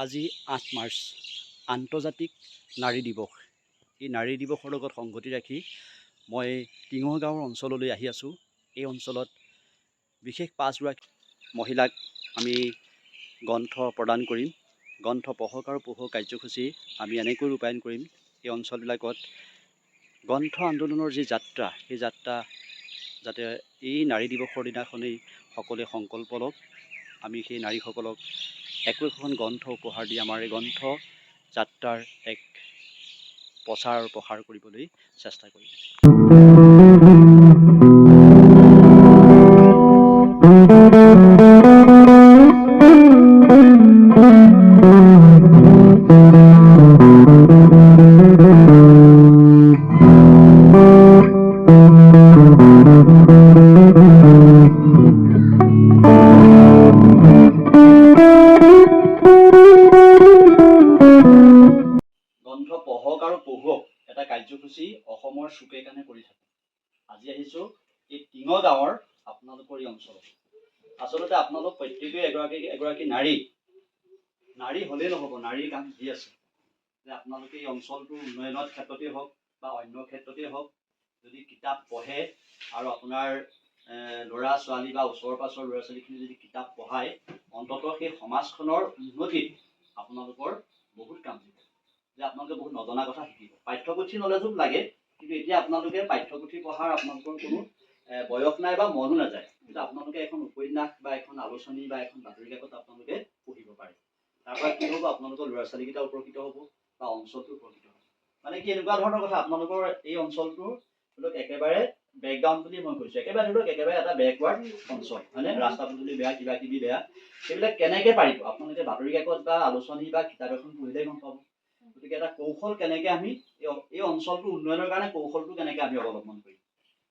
আজি ৮ মাৰ্চ আন্তৰ্জাতিক নাৰী দিৱস। এই নাৰী দিৱসৰ লগত সংগতি ৰাখি মই টিঙৰ গাঁৱৰ অঞ্চললৈ আহি আছোঁ। এই অঞ্চলত বিশেষ 5গৰাকী মহিলাক আমি গ্ৰন্থ প্ৰদান কৰিম। গ্ৰন্থ পঢ়ক আৰু পঢ়ক কাৰ্যসূচী আমি এনেকৈ ৰূপায়ণ কৰিম। এই অঞ্চলবিলাকত গ্ৰন্থ আন্দোলনৰ যি যাত্ৰা, সেই যাত্ৰা যাতে এই নাৰী দিৱসৰ দিনাখনেই সকলোৱে সংকল্প লওক। আমি সেই নাৰীসকলক একোখন গ্ৰন্থ উপহাৰ দি আমাৰ এই গ্ৰন্থ যাত্ৰাৰ এক প্ৰচাৰ প্ৰসাৰ কৰিবলৈ চেষ্টা কৰিম। গ্ৰন্থ পঢ়ক আৰু পঢ়ুৱক এটা কাৰ্যসূচী অসমৰ চুকে কাণে কৰি থাকে। আজি আহিছোঁ এই টিঙৰ গাঁৱৰ আপোনালোকৰ এই অঞ্চলত। আচলতে আপোনালোক প্ৰত্যেকেই এগৰাকী নাৰী হ'লেই নহ'ব, নাৰীৰ কাম যি আছে যে আপোনালোকে এই অঞ্চলটোৰ উন্নয়নৰ ক্ষেত্ৰতেই হওক বা অন্য ক্ষেত্ৰতেই হওক, যদি কিতাপ পঢ়ে আৰু আপোনাৰ ল'ৰা ছোৱালী বা ওচৰ পাছৰ ল'ৰা ছোৱালীখিনি যদি কিতাপ পঢ়ায়, অন্ততঃ সেই সমাজখনৰ উন্নতিত আপোনালোকৰ বহুত কাম দিব। যে আপোনালোকে বহুত নজনা কথা শিকিব। পাঠ্যপুথি নলেজো লাগে, কিন্তু এতিয়া আপোনালোকে পাঠ্যপুথি পঢ়াৰ আপোনালোকৰ কোনো বয়স নাই বা মনো নাযায়। কিন্তু আপোনালোকে এখন উপন্যাস বা এখন আলোচনী বা এখন বাতৰি কাকত আপোনালোকে পঢ়িব পাৰে। তাৰপৰা কি হ'ব, আপোনালোকৰ ল'ৰা ছোৱালীকেইটা উপকৃত হ'ব বা অঞ্চলটো উপকৃত হ'ব। মানে কি এনেকুৱা ধৰণৰ কথা, আপোনালোকৰ এই অঞ্চলটোৰ ধৰি লওক একেবাৰে বেকগ্ৰাউণ্ড বুলি মই কৈছোঁ, একেবাৰে ধৰি লওক একেবাৰে এটা বেকৱাৰ্ড অঞ্চল, হয়নে? ৰাস্তা পদূলি বেয়া, কিবা কিবি বেয়া, সেইবিলাক কেনেকৈ পাৰিব আপোনালোকে বাতৰি কাকত বা আলোচনী বা কিতাপ এখন পঢ়িলেই গম পাব। গতিকে এটা কৌশল কেনেকৈ আমি এই অঞ্চলটোৰ উন্নয়নৰ কাৰণে কৌশলটো কেনেকৈ আমি অৱলম্বন কৰিম,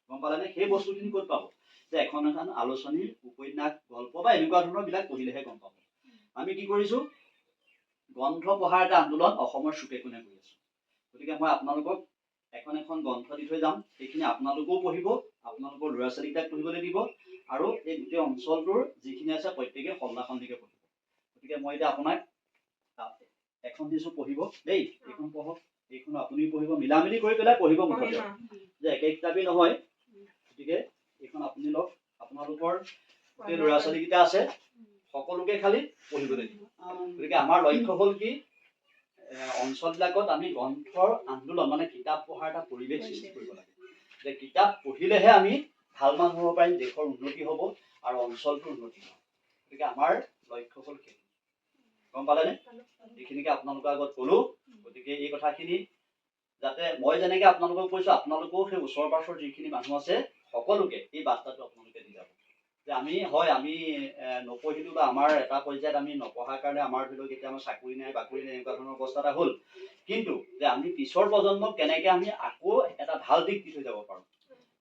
গম পালেনে? সেই বস্তুখিনি ক'ত পাব, যে এখন আলোচনী, উপন্যাস, গল্প বা এনেকুৱা ধৰণৰ বিলাক পঢ়িলেহে গম পাব। আমি কি কৰিছোঁ, গ্ৰন্থ পঢ়াৰ এটা আন্দোলন অসমৰ চুকে কোণে কৰি আছোঁ। গতিকে মই আপোনালোকক এখন গ্ৰন্থ দি থৈ যাম, সেইখিনি আপোনালোকেও পঢ়িব, আপোনালোকৰ ল'ৰা ছোৱালীকেইটাক পঢ়িবলৈ দিব, আৰু এই গোটেই অঞ্চলটোৰ যিখিনি আছে প্ৰত্যেকে সন্ধাসন্ধিকে পঢ়িব। গতিকে মই এতিয়া আপোনাক এখন দিছোঁ, পঢ়িব দেই। এইখন পঢ়ক, এইখন আপুনি পঢ়িব, মিলামিলি কৰি পেলাই পঢ়িব মুঠতে, যে একে কিতাপেই নহয়। গতিকে এইখন আপুনি লওক, আপোনালোকৰ গোটেই ল'ৰা ছোৱালীকেইটা আছে সকলোকে খালি পঢ়িবলৈ দিব। গতিকে আমাৰ লক্ষ্য হ'ল কি, অঞ্চলবিলাকত আমি গ্ৰন্থৰ আন্দোলন মানে কিতাপ পঢ়াৰ এটা পৰিৱেশ সৃষ্টি কৰিব লাগে। যে কিতাপ পঢ়িলেহে আমি ভাল মানুহ হ'ব পাৰিম, দেশৰ উন্নতি হ'ব আৰু অঞ্চলটোৰ উন্নতি হ'ব। গতিকে আমাৰ লক্ষ্য হ'ল সেইটো, গম পালেনে? এইখিনিকে আপোনালোকৰ আগত ক'লো। গতিকে এই কথাখিনি যাতে মই যেনেকে আপোনালোকক কৈছোঁ, আপোনালোকেও সেই ওচৰ পাছৰ যিখিনি মানুহ আছে সকলোকে এই বাৰ্তাটো আপোনালোকে দি যাব, যে আমি নপঢ়িলোঁ বা আমাৰ এটা পৰ্যায়ত আমি নপঢ়াৰ কাৰণে আমাৰ ধৰি লওক এতিয়া আমাৰ চাকৰি নাই বাকৰি নাই এনেকুৱা ধৰণৰ অৱস্থা এটা হ'ল, কিন্তু যে আমি পিছৰ প্ৰজন্মক কেনেকৈ আমি আকৌ এটা ভাল দিশ দি থৈ যাব পাৰোঁ,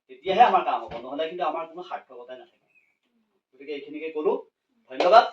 তেতিয়াহে আমাৰ কাম হ'ব, নহ'লে কিন্তু আমাৰ কোনো সাৰ্থকতাই নাথাকে। গতিকে এইখিনিকে ক'লো, ধন্যবাদ।